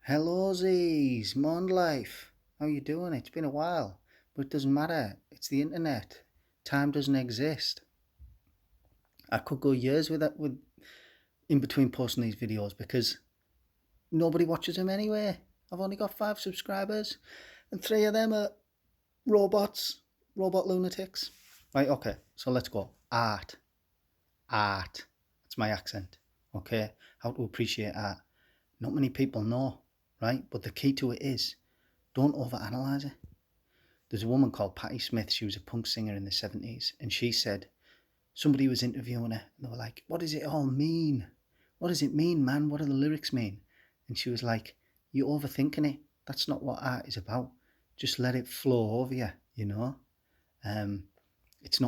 Hello, Z's, Mon Life. How you doing? It's been a while, but it doesn't matter. It's the internet. Time doesn't exist. I could go years with that, with in between posting these videos because nobody watches them anyway. I've only got 5 subscribers, and 3 of them are robots, robot lunatics. Right? Okay. So let's go. Art. That's my accent. Okay. How to appreciate art. Not many people know, right? But the key to it is don't overanalyze it. There's a woman called Patti Smith. She was a punk singer in the 70s. And she said, somebody was interviewing her and they were like, what does it all mean? What does it mean, man? What do the lyrics mean? And she was like, you're overthinking it. That's not what art is about. Just let it flow over you, you know? Um, it's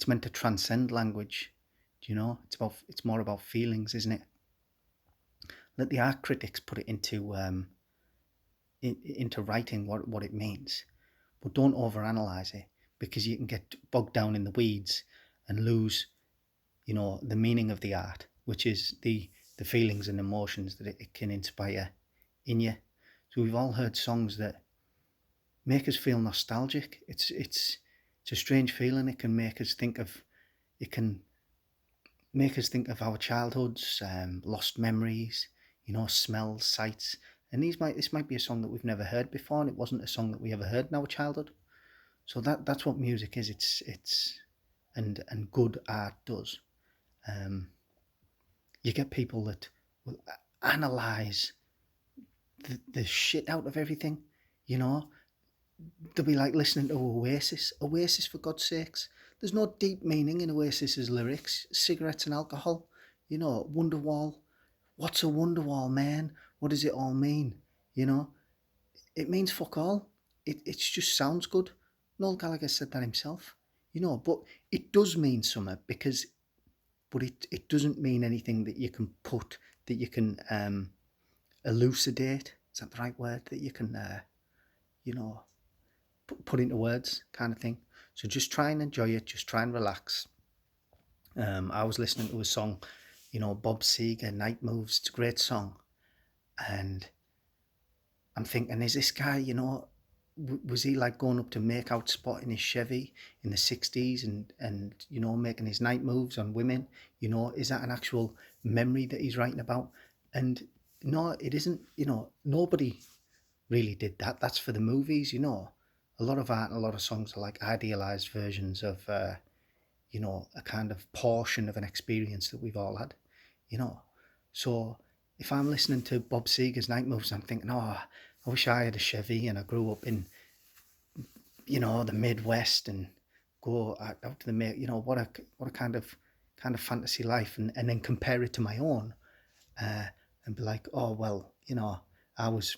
meant to transcend language. Do you know? It's more about feelings, isn't it? Let the art critics put it into writing what it means. But don't overanalyze it because you can get bogged down in the weeds and lose, the meaning of the art, which is the feelings and emotions that it can inspire in you. So we've all heard songs that make us feel nostalgic. It's a strange feeling. It can make us think of our childhoods, lost memories, smells, sights. And this might be a song that we've never heard before, and it wasn't a song that we ever heard in our childhood. So that's what music is. And good art does. Um, you get people that will analyze the shit out of everything. You know, they'll be like listening to Oasis. Oasis, for God's sakes. There's no deep meaning in Oasis's lyrics. Cigarettes and alcohol. Wonderwall. What's a Wonderwall, man? What does it all mean? You know, it means fuck all. It just sounds good. Noel Gallagher said that himself. But it does mean something but it doesn't mean anything that you can elucidate. Is that the right word? That you can, you know, put into words, kind of thing. So just try and enjoy it. Just try and relax. I was listening to a song, Bob Seger, Night Moves. It's a great song. And I'm thinking, is this guy, was he like going up to make out spot in his Chevy in the 60s and making his night moves on women? Is that an actual memory that he's writing about? And no, it isn't. Nobody really did that. That's for the movies. A lot of art and a lot of songs are like idealized versions of a kind of portion of an experience that we've all had. you know so if I'm listening to Bob Seger's Night Moves, I'm thinking, oh, I wish I had a Chevy and I grew up in the Midwest and go out to the what a kind of fantasy life, and then compare it to my own, and be like, oh well, I was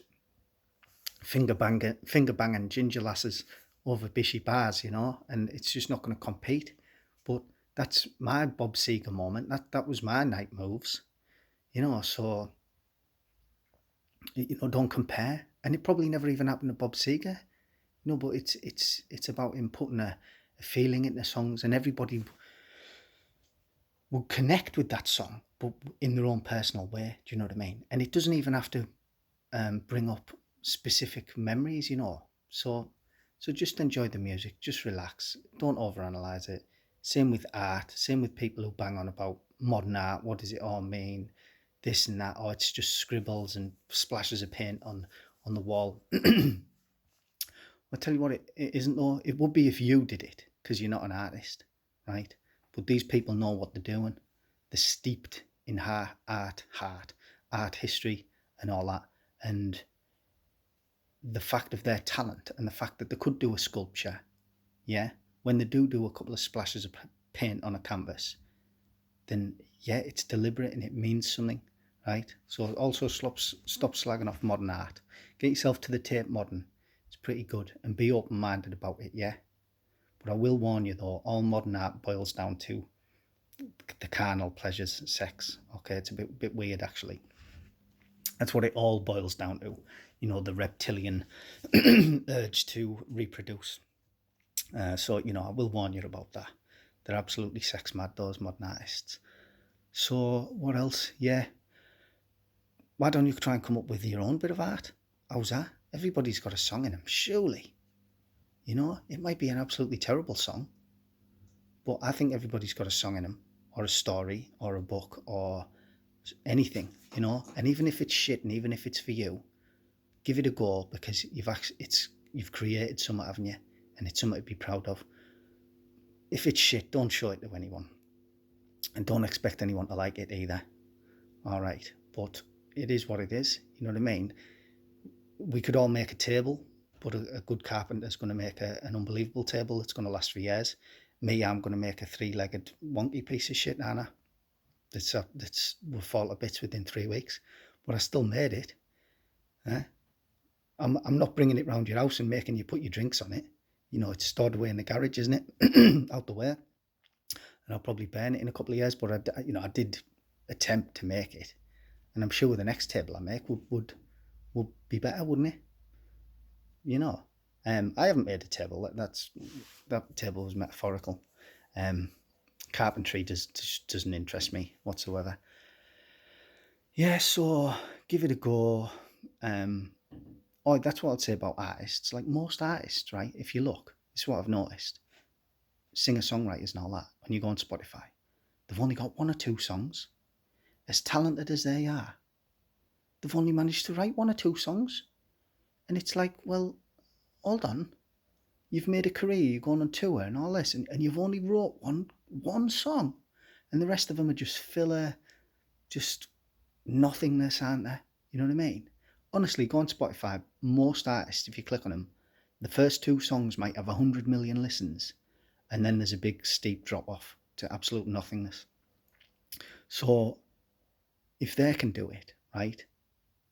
finger banging ginger lasses over bishy bars, and it's just not going to compete. But that's my Bob Seger moment. That was my night moves, so don't compare. And it probably never even happened to Bob Seger. But it's about him putting a feeling into songs, and everybody will connect with that song, but in their own personal way. Do you know what I mean? And it doesn't even have to bring up specific memories. So just enjoy the music, just relax, don't overanalyze it. Same with art, same with people who bang on about modern art. What does it all mean? This and that, or it's just scribbles and splashes of paint on the wall. I'll tell you what, it isn't though. It would be if you did it, because you're not an artist, right? But these people know what they're doing. They're steeped in art history, and all that. And the fact of their talent and the fact that they could do a sculpture, yeah, when they do a couple of splashes of paint on a canvas, then yeah, it's deliberate and it means something, right? So also stop slagging off modern art. Get yourself to the Tate Modern. It's pretty good, and be open-minded about it, yeah? But I will warn you though, all modern art boils down to the carnal pleasures, sex. Okay, it's a bit weird actually. That's what it all boils down to. The reptilian urge to reproduce. So I will warn you about that. They're absolutely sex mad, those modern artists. So what else? Yeah. Why don't you try and come up with your own bit of art? How's that? Everybody's got a song in them, surely. You know, it might be an absolutely terrible song, but I think everybody's got a song in them, or a story, or a book, or anything, you know. And even if it's shit, and even if it's for you, give it a go, because you've created something, haven't you? And it's something to be proud of. If it's shit, don't show it to anyone, and don't expect anyone to like it either. All right, but it is what it is. You know what I mean? We could all make a table, but a good carpenter's going to make an unbelievable table that's going to last for years. Me, I'm going to make a three-legged wonky piece of shit, Anna. That's will fall to bits within 3 weeks, but I still made it. Eh? I'm not bringing it round your house and making you put your drinks on it. You know, it's stored away in the garage, isn't it? Out the way. And I'll probably burn it in a couple of years, but I did attempt to make it, and I'm sure the next table I make would be better, wouldn't it? You know, I haven't made a table. That table was metaphorical. Carpentry doesn't interest me whatsoever. Yeah, so give it a go. That's what I'd say about artists. Like most artists, right? If you look, it's what I've noticed. Singer-songwriters and all that. When you go on Spotify, they've only got 1 or 2 songs. As talented as they are, they've only managed to write 1 or 2 songs. And it's like, well, hold on. You've made a career, you're going on tour and all this, and you've only wrote one song. And the rest of them are just filler, just nothingness, aren't they? You know what I mean? Honestly, go on Spotify. Most artists, if you click on them, the first 2 songs might have 100 million listens, and then there's a big steep drop off to absolute nothingness. So if they can do it, right?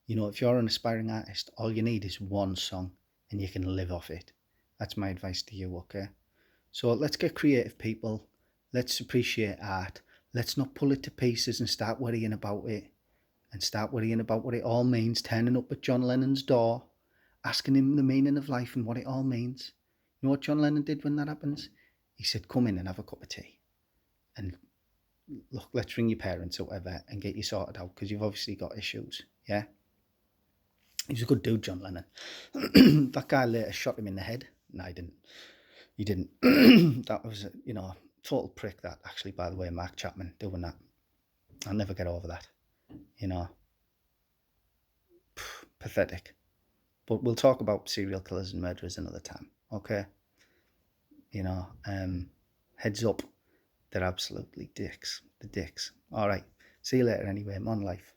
You know, if you're an aspiring artist, all you need is 1 song and you can live off it. That's my advice to you, okay? So let's get creative, people. Let's appreciate art. Let's not pull it to pieces and start worrying about it, and start worrying about what it all means, turning up at John Lennon's door, asking him the meaning of life and what it all means. You know what John Lennon did when that happens? He said, come in and have a cup of tea. And look, let's ring your parents or whatever and get you sorted out, because you've obviously got issues, yeah? He's a good dude, John Lennon. That guy later shot him in the head. No, he didn't. He didn't. That was, total prick, that, actually, by the way, Mark Chapman doing that. I'll never get over that. Pathetic. But we'll talk about serial killers and murderers another time, okay? Heads up. They're absolutely dicks. The dicks. All right. See you later anyway. I'm on life.